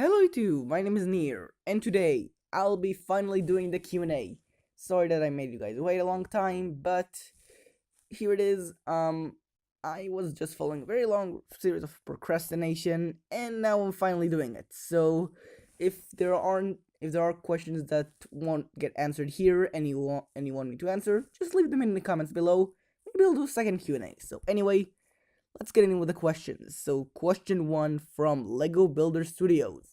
Hello YouTube, my name is Neer, and today I'll be finally doing the Q&A. Sorry that I made you guys wait a long time, but here it is. I was just following a very long series of procrastination, and now I'm finally doing it. So, if there are questions that won't get answered here, and you want me to answer, just leave them in the comments below. Maybe I'll do a second Q&A. So anyway, let's get in with the questions. So, question 1 from Lego Builder Studios.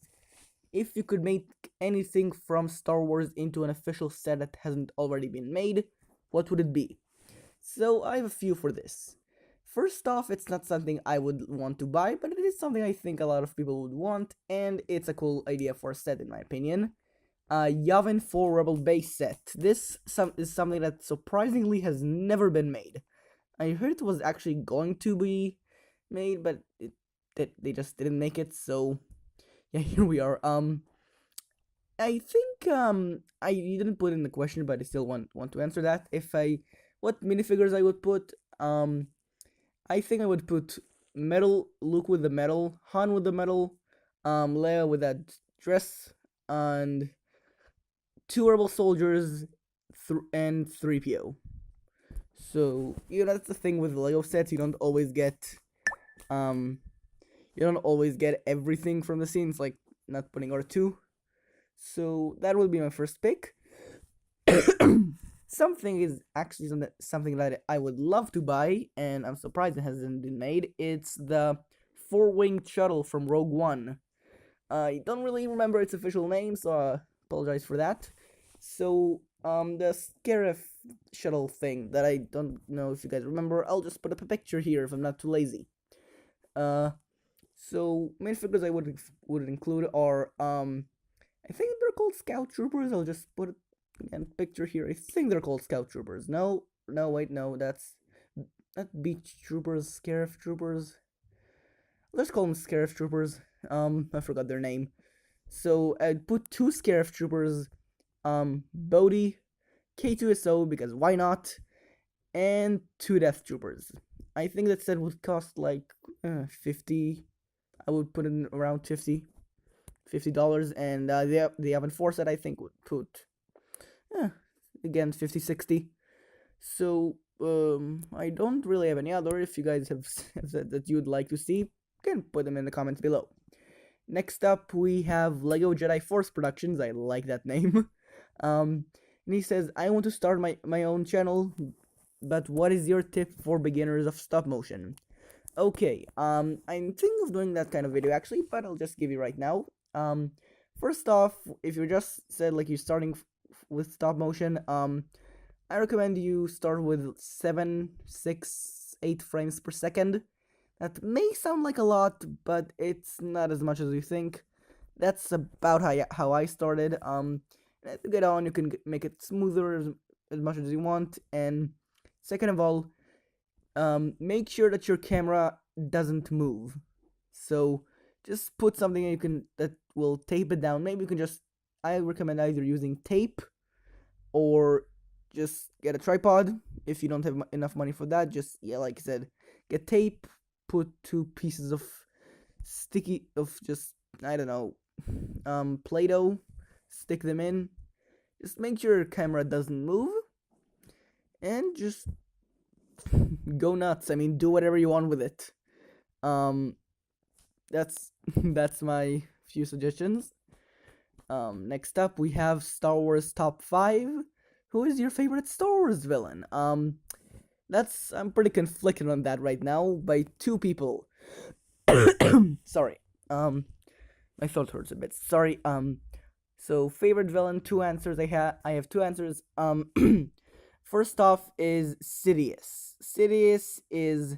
If you could make anything from Star Wars into an official set that hasn't already been made, what would it be? So, I have a few for this. First off, it's not something I would want to buy, but it is something I think a lot of people would want, and it's a cool idea for a set in my opinion. Yavin 4 Rebel base set. This is something that surprisingly has never been made. I heard it was actually going to be made, but they just didn't make it, so yeah, here we are. I think I didn't put in the question, but I still want to answer that. What minifigures I would put, I think I would put metal Luke with the metal, Han with the metal, Leia with that dress, and 2 rebel soldiers, and 3PO. So, that's the thing with Lego sets, you don't always get everything from the scenes, like not putting R2. So that would be my first pick. Something is actually something that I would love to buy, and I'm surprised it hasn't been made. It's the 4-winged shuttle from Rogue One. I don't really remember its official name, so I apologize for that. So, the Scarif shuttle thing that I don't know if you guys remember, I'll just put up a picture here if I'm not too lazy. So minifigures I would include are I think they're called Scout Troopers. I'll just put a picture here. I think they're called Scout Troopers. No, wait, no, that's not Beach Troopers, Scarif Troopers. Let's call them Scarif Troopers. I forgot their name. So I'd put 2 Scarif Troopers, Bodhi, K2SO because why not, and 2 Death Troopers. I think that set would cost like 50. I would put in around $50, and the Yavin 4 set I think would put again 50, 60. So I don't really have any other. If you guys have said that you'd like to see, you can put them in the comments below. Next up, we have Lego Jedi Force Productions. I like that name. And he says, I want to start my own channel, but what is your tip for beginners of stop motion? Okay, I'm thinking of doing that kind of video actually, but I'll just give you right now. First off, if you just said like you're starting with stop motion, I recommend you start with 7, 6, 8 frames per second. That may sound like a lot, but it's not as much as you think. That's about how I started. As you get on, you can make it smoother as much as you want. And second of all, make sure that your camera doesn't move. So just put something that will tape it down. Maybe you can I recommend either using tape or just get a tripod. If you don't have enough money for that, just, yeah, like I said, get tape, put 2 pieces of I don't know, Play-Doh, stick them in. Just make sure your camera doesn't move, and just go nuts. I mean, do whatever you want with it. That's my few suggestions. Next up we have Star Wars top 5. Who is your favorite Star Wars villain? I'm pretty conflicted on that right now by 2 people. Sorry. My throat hurts a bit. Sorry. So favorite villain, 2 answers. I have 2 answers. First off is Sidious. Sidious is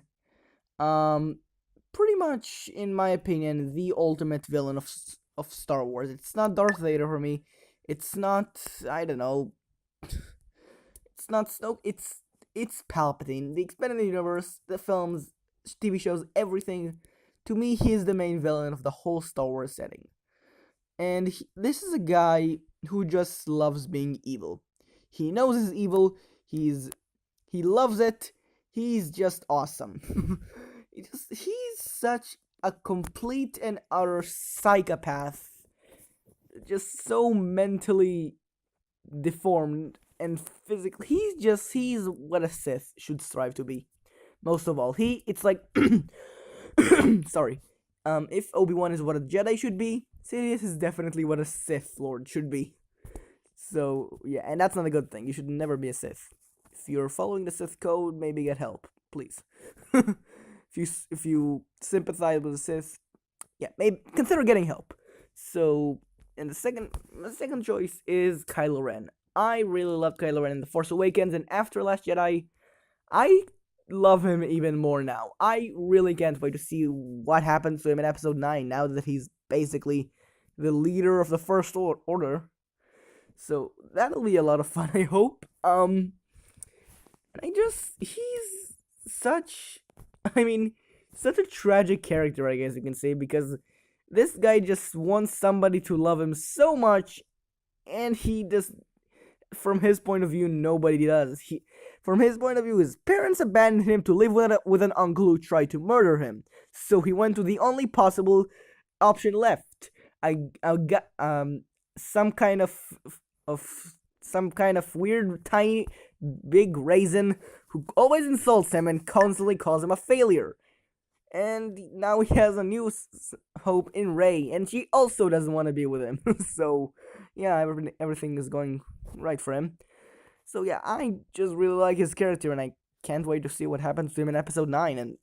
pretty much, in my opinion, the ultimate villain of Star Wars. It's not Darth Vader for me. It's not, I don't know. It's not Snoke. It's Palpatine. The expanded universe, the films, TV shows, everything. To me, he's the main villain of the whole Star Wars setting. And this is a guy who just loves being evil. He knows he's evil. He loves it. He's just awesome. He's such a complete and utter psychopath just so mentally deformed and physically. He's what a Sith should strive to be. Most of all, it's like sorry. If Obi-Wan is what a Jedi should be, Sidious is definitely what a Sith Lord should be. So yeah, and that's not a good thing. You should never be a Sith. If you're following the Sith code, maybe get help, please. If you sympathize with the Sith, yeah, maybe consider getting help. So, and the second choice is Kylo Ren. I really love Kylo Ren in The Force Awakens, and after Last Jedi, I love him even more now. I really can't wait to see what happens to him in Episode 9 now that he's basically the leader of the First Order. So that'll be a lot of fun, I hope. He's such, I mean, such a tragic character, I guess you can say, because this guy just wants somebody to love him so much, and he just, from his point of view, nobody does. From his point of view, his parents abandoned him to live with an uncle who tried to murder him. So he went to the only possible option left. I got some kind of some kind of weird tiny big raisin who always insults him and constantly calls him a failure. And now he has a new hope in Rey, and she also doesn't want to be with him. So yeah, everything is going right for him. So yeah, I just really like his character, and I can't wait to see what happens to him in Episode 9 and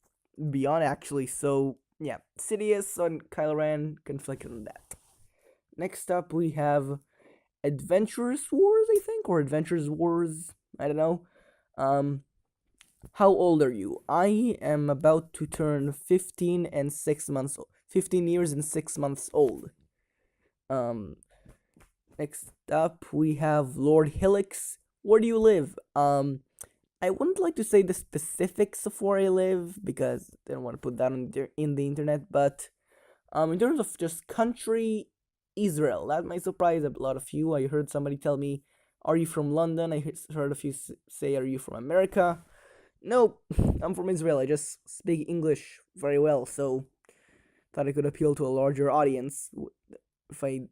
beyond, actually. So yeah, Sidious and Kylo Ren conflicted on that. Next up, we have Adventurous Wars, I think, or Adventures Wars. I don't know. How old are you? I am about to turn 15 and 6 months. 15 years and 6 months old. Next up, we have Lord Helix. Where do you live? I wouldn't like to say the specifics of where I live because I don't want to put that in the internet. But in terms of just country, Israel. That might surprise a lot of you. I heard somebody tell me, "Are you from London?" I heard a few say, "Are you from America?" No, I'm from Israel. I just speak English very well, so thought I could appeal to a larger audience if I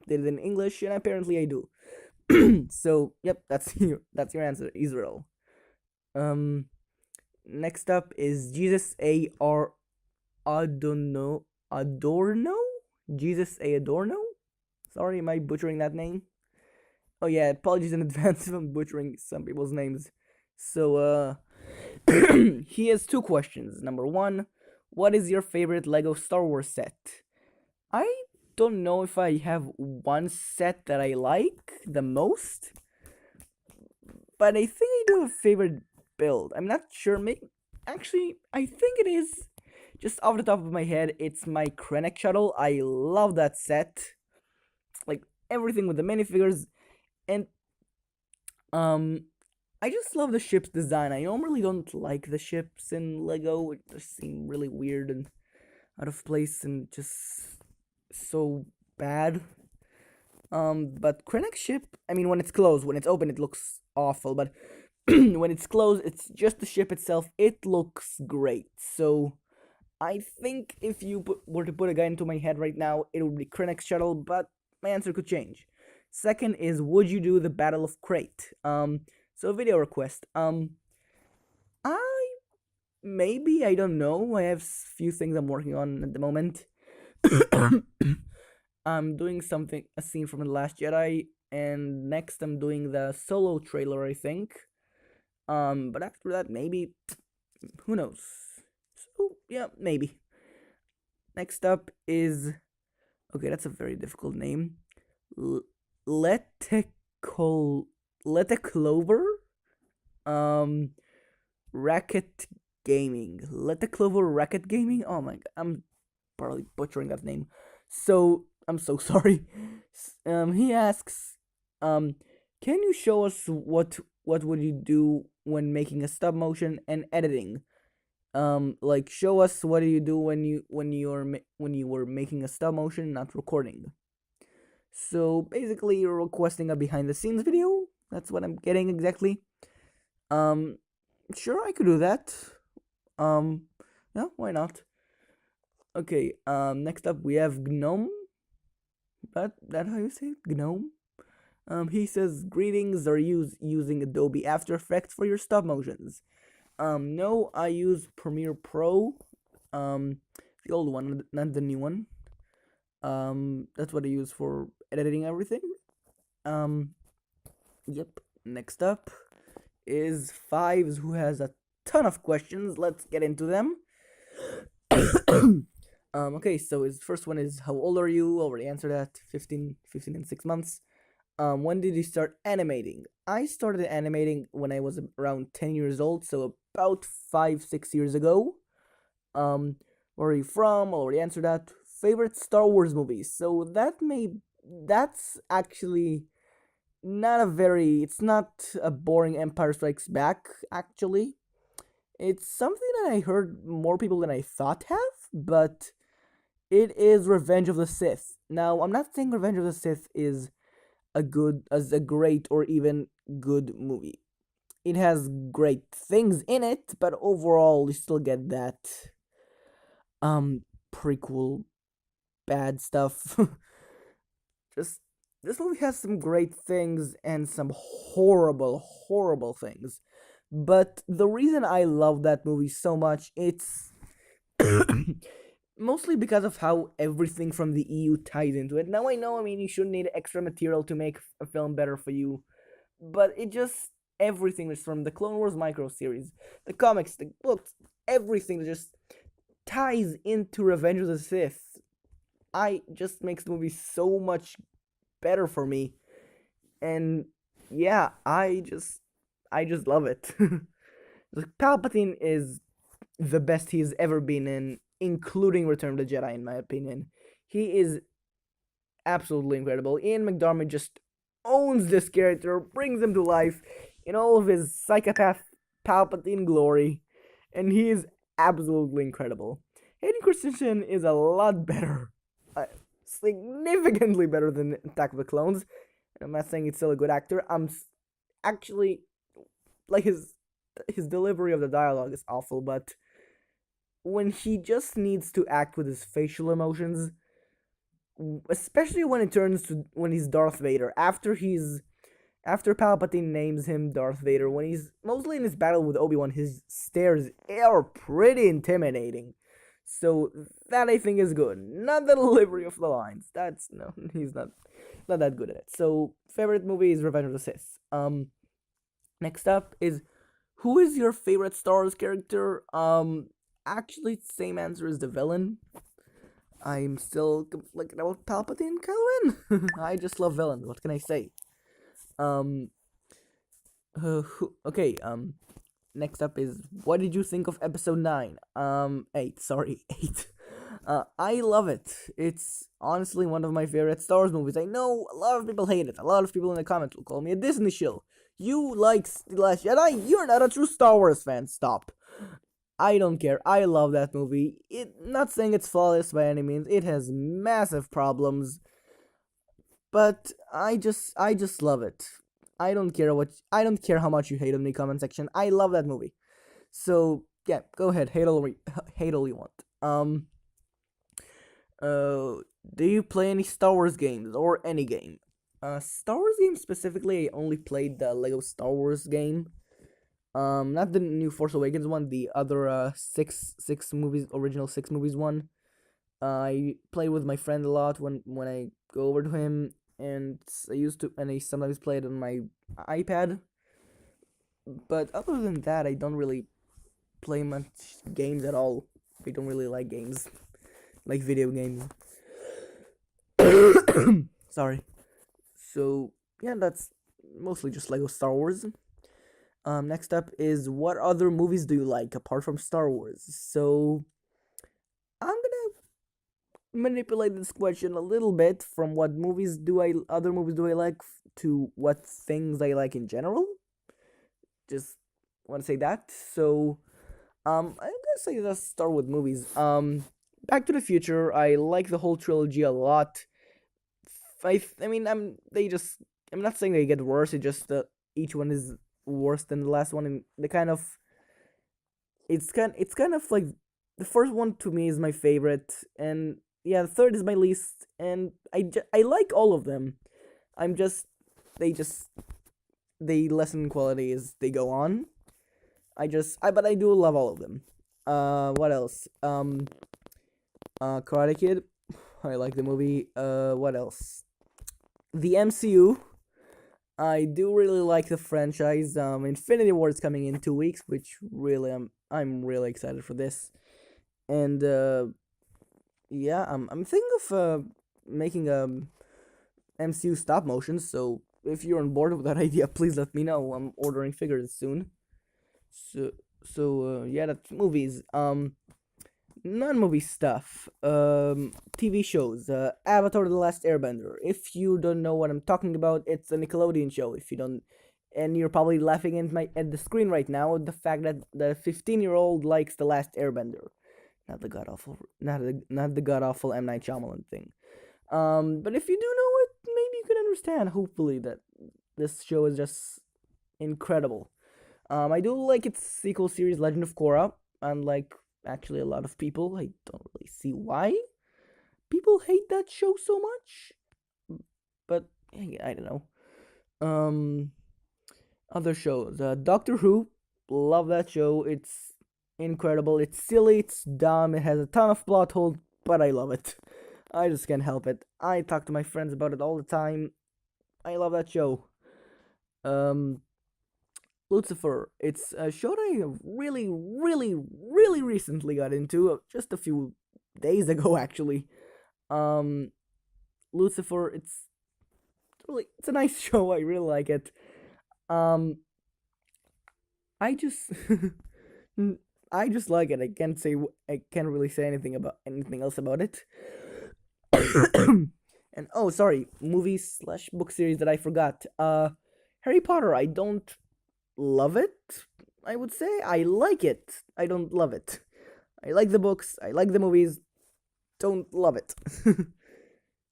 did it in English, and apparently I do. So yep, that's your answer, Israel. Next up is Jesus A. R. Adorno? Jesus A. Adorno? Sorry, am I butchering that name? Oh yeah, apologies in advance if I'm butchering some people's names. So, he has two questions. Number one, what is your favorite Lego Star Wars set? I don't know if I have one set that I like the most, but I think I do have a favorite build. I'm not sure. Actually, I think it is. Just off the top of my head, it's my Krennic shuttle. I love that set. Like everything with the minifigures, and I just love the ship's design. I normally don't like the ships in Lego. It just seem really weird and out of place and just so bad. But Krennic's ship, I mean, when it's closed, when it's open, it looks awful. But when it's closed, it's just the ship itself. It looks great. So I think if you were to put a gun into my head right now, it would be Krennic's shuttle. But my answer could change. Second is, would you do the Battle of Crate? So video request. I don't know. I have few things I'm working on at the moment. I'm doing a scene from The Last Jedi, and next I'm doing the Solo trailer, I think. But after that, maybe, who knows? So yeah, maybe. Next up is, okay, that's a very difficult name. Leteclover? Racket Gaming. Leteclover Racket Gaming? Oh my god, I'm probably butchering that name. So, I'm so sorry. He asks, can you show us what would you do when making a stop motion and editing? Like show us what do you do when you were making a stop motion, not recording. So basically, you're requesting a behind the scenes video. That's what I'm getting exactly. Sure, I could do that. Yeah, why not? Okay. Next up we have Gnome. That how you say it? Gnome. He says greetings are used using Adobe After Effects for your stop motions. No, I use Premiere Pro. Um, the old one, not the new one. That's what I use for editing everything. Um, yep. Next up is Fives, who has a ton of questions. Let's get into them. Okay, so his first one is how old are you? Already answered that. 15 and 6 months. When did you start animating? I started animating when I was around 10 years old, so about 5, 6 years ago. Where are you from? Already answered that. Favorite Star Wars movies. So that's actually not a very, it's not a boring Empire Strikes Back, actually. It's something that I heard more people than I thought have, but it is Revenge of the Sith. Now, I'm not saying Revenge of the Sith is a great or even good movie. It has great things in it, but overall you still get that um prequel bad stuff. Just this movie has some great things and some horrible things. But the reason I love that movie so much, it's mostly because of how everything from the EU ties into it. Now I know, I mean, you shouldn't need extra material to make a film better for you, but it just everything is from the Clone Wars micro series, the comics, the books, everything just ties into Revenge of the Sith. I just makes the movie so much better for me, and yeah, I just love it. Palpatine is the best he's ever been in, including Return of the Jedi, in my opinion. He is absolutely incredible. Ian McDiarmid just owns this character, brings him to life in all of his psychopath Palpatine glory, and he is absolutely incredible. Hayden Christensen is a lot better, significantly better than Attack of the Clones. I'm not saying he's still a good actor. Actually like his delivery of the dialogue is awful, but when he just needs to act with his facial emotions, especially when it turns to when he's Darth Vader, after Palpatine names him Darth Vader, when he's mostly in his battle with Obi-Wan, his stares are pretty intimidating. So that I think is good. Not the delivery of the lines. That's no, he's not that good at it. So favorite movie is Revenge of the Sith. Next up is who is your favorite Star Wars character? Actually, same answer as the villain. I'm still conflicted about Palpatine, Kelvin. I just love villains. What can I say? Um. Okay. Next up is what did you think of Episode 9? 8. Sorry, 8. I love it. It's honestly one of my favorite Star Wars movies. I know a lot of people hate it. A lot of people in the comments will call me a Disney shill. You like The Last Jedi? You're not a true Star Wars fan. Stop. I don't care. I love that movie. Not saying it's flawless by any means. It has massive problems, but I just love it. I don't care how much you hate on the comment section. I love that movie. So yeah, go ahead, hate all you want. Do you play any Star Wars games or any game? Star Wars games specifically, I only played the Lego Star Wars game. Not the new Force Awakens one, the other six movies, original 6 movies one. I play with my friend a lot when I go over to him, and I sometimes play it on my iPad. But other than that, I don't really play much games at all. I don't really like games, like video games. Sorry. So yeah, that's mostly just Lego Star Wars. Next up is what other movies do you like apart from Star Wars? So I'm gonna manipulate this question a little bit from other movies do I like to what things I like in general. Just want to say that. So I guess I just start with movies. Back to the Future. I like the whole trilogy a lot. I mean, I'm not saying they get worse. It's just that each one is worse than the last one, and it's kind of like the first one to me is my favorite, and yeah, the third is my least, and I like all of them. I'm just they just they lessen in quality as they go on. But I do love all of them. What else? Karate Kid. I like the movie. What else? The MCU. I do really like the franchise. Infinity War is coming in 2 weeks, which really I'm really excited for this. And yeah, I'm thinking of making MCU stop motion. So if you're on board with that idea, please let me know. I'm ordering figures soon. So yeah, that's movies. Non-movie stuff. TV shows. Avatar: The Last Airbender. If you don't know what I'm talking about, it's a Nickelodeon show. If you don't, and you're probably laughing at the screen right now at the fact that the 15-year-old likes The Last Airbender, not the god awful M Night Shyamalan thing. But if you do know it, maybe you can understand. Hopefully, that this show is just incredible. I do like its sequel series, Legend of Korra, unlike actually a lot of people. I don't really see why people hate that show so much, but I don't know. Um, Other shows, Doctor Who, love that show. It's incredible. It's silly. It's dumb. It has a ton of plot holes, but I love it. I just can't help it. I talk to my friends about it all the time. I love that show. Um, Lucifer. It's a show that I really, really, really recently got into, just a few days ago, actually. Um, Lucifer. It's a nice show. I really like it. Um, I just I just like it. I can't really say anything about anything else about it. And oh, sorry, movie/book series that I forgot. Harry Potter. I don't love it. I would say I like it. I don't love it. I like the books. I like the movies. Don't love it.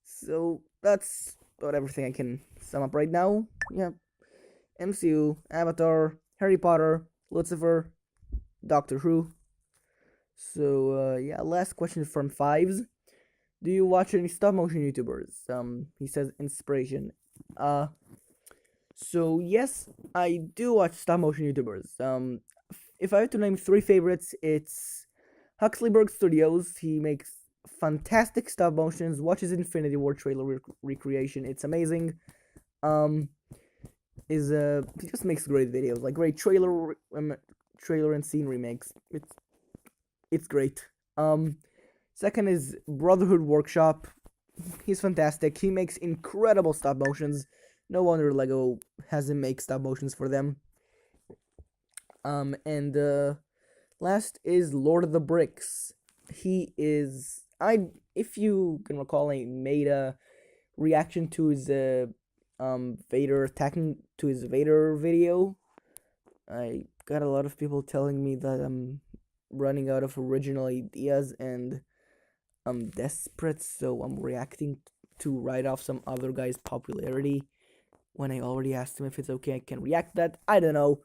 So that's about everything I can sum up right now. Yeah, MCU, Avatar, Harry Potter, Lucifer, Doctor Who. So yeah, last question from Fives. Do you watch any stop motion YouTubers? He says inspiration. Uh, so yes, I do watch stop motion YouTubers. If I had to name three favorites, it's Huxleyberg Studios. He makes fantastic stop motions. Watch his Infinity War trailer recreation. It's amazing. Um, he just makes great videos, like great trailer and scene remakes. It's great. Second is Brotherhood Workshop. He's fantastic. He makes incredible stop motions. No wonder Lego has him make stop motions for them. And last is Lord of the Bricks. He is if you can recall, I made a reaction to his Vader attacking to his Vader video. I got a lot of people telling me that I'm running out of original ideas and I'm desperate, so I'm reacting to write off some other guy's popularity when I already asked him if it's okay I can react to that. I don't know.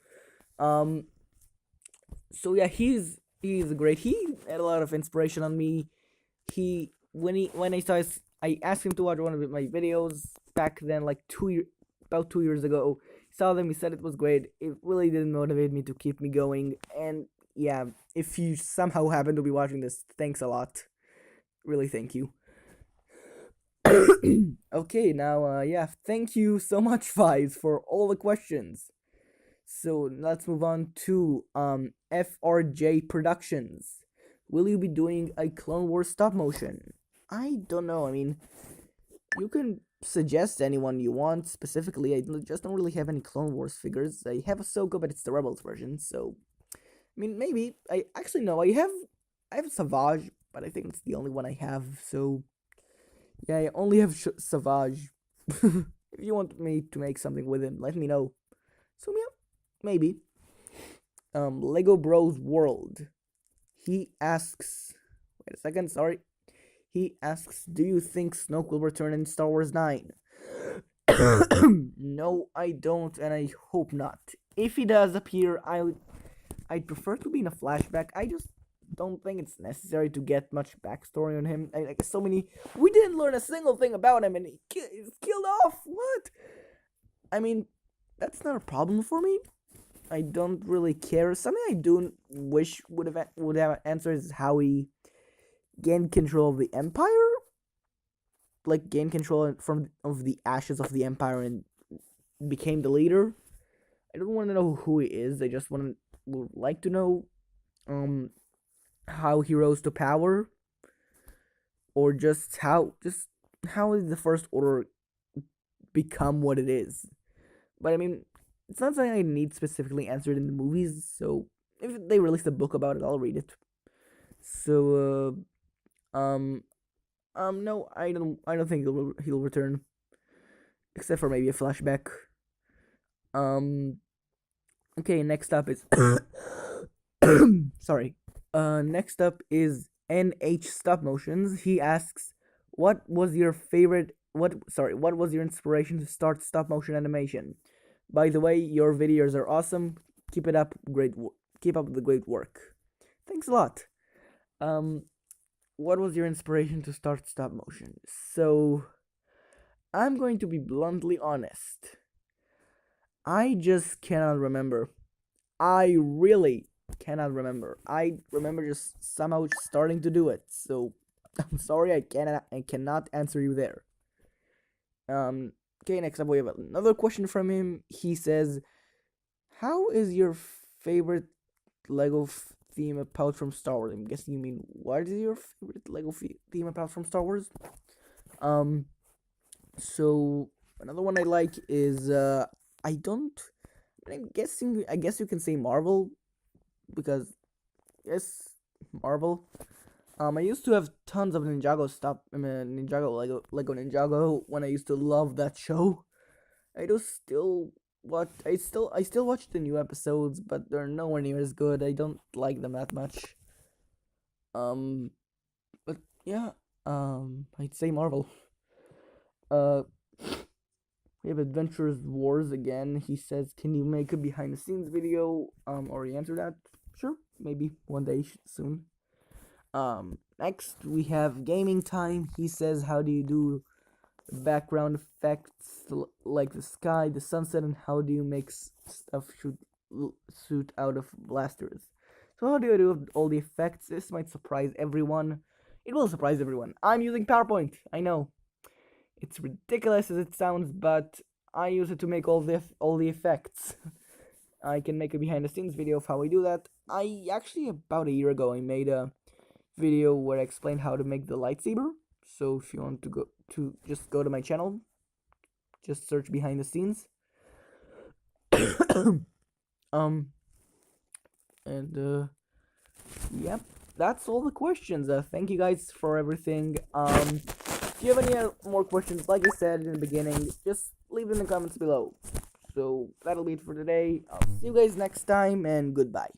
So yeah, he's great. He had a lot of inspiration on me. When I asked him to watch one of my videos back then, like about 2 years ago. Saw them. He said it was great. It really did motivate me to keep me going. And yeah, if you somehow happen to be watching this, thanks a lot. Really, thank you. Okay, now yeah, thank you so much, Fives, for all the questions. So let's move on to FRJ Productions. Will you be doing a Clone Wars stop motion? I don't know. I mean, you can suggest anyone you want. Specifically, I just don't really have any Clone Wars figures. I have Ahsoka, but it's the Rebels version. So, I mean, maybe I actually no. I have Savage, but I think it's the only one I have. So, yeah, I only have Savage. If you want me to make something with him, let me know. So yeah, maybe. Lego Bros World. He asks. Wait a second. Sorry. He asks, "Do you think Snoke will return in Star Wars 9?" No, I don't, and I hope not. If he does appear, I'd prefer to be in a flashback. I just don't think it's necessary to get much backstory on him. Like so many, we didn't learn a single thing about him, and he's killed off. What? I mean, that's not a problem for me. I don't really care. Something I do wish would have answered is how he gained control of the empire, like gained control from of the ashes of the empire and became the leader. I don't want to know who he is. I just would like to know um how he rose to power, or just how did the first order become what it is. But I mean, it's not something I need specifically answered in the movies. So if they release a book about it, I'll read it. So no, I don't think he'll return, except for maybe a flashback. Um, okay, next up is sorry. Next up is NH Stop Motions. He asks, "What was your favorite? What was your inspiration to start stop motion animation? By the way, your videos are awesome. Keep it up. Keep up the great work. Thanks a lot." Um, what was your inspiration to start stop motion? So, I'm going to be bluntly honest. I just cannot remember. I really cannot remember. I remember just somehow starting to do it. So I'm sorry, I cannot answer you there. Okay, next up we have another question from him. He says, "How is your favorite Lego theme apart from Star Wars?" I'm guessing you mean what is your favorite Lego theme apart from Star Wars? Um, so another one I like is I don't. I'm guessing. I guess you can say Marvel because yes, Marvel. I used to have tons of Ninjago stuff. I mean, Ninjago Lego Ninjago when I used to love that show. I do still watch. I still watch the new episodes, but they're nowhere near as good. I don't like them that much. Um, but yeah. I'd say Marvel. Uh, we have Adventures Wars again. He says, "Can you make a behind the scenes video?" Already answered that. Sure, maybe one day soon. Next we have Gaming Time. He says, "How do you do background effects like the sky, the sunset, and how do you make stuff shoot out of blasters?" So how do you do all the effects? This might surprise everyone. It will surprise everyone. I'm using PowerPoint. I know it's ridiculous as it sounds, but I use it to make all the effects. I can make a behind the scenes video of how I do that. I actually about a year ago I made a video where I explained how to make the lightsaber. So if you want to just go to my channel, just search behind the scenes. um and yep, that's all the questions. Thank you guys for everything. If you have any more questions, like I said in the beginning, just leave them in the comments below. So that'll be it for today. I'll see you guys next time, and goodbye.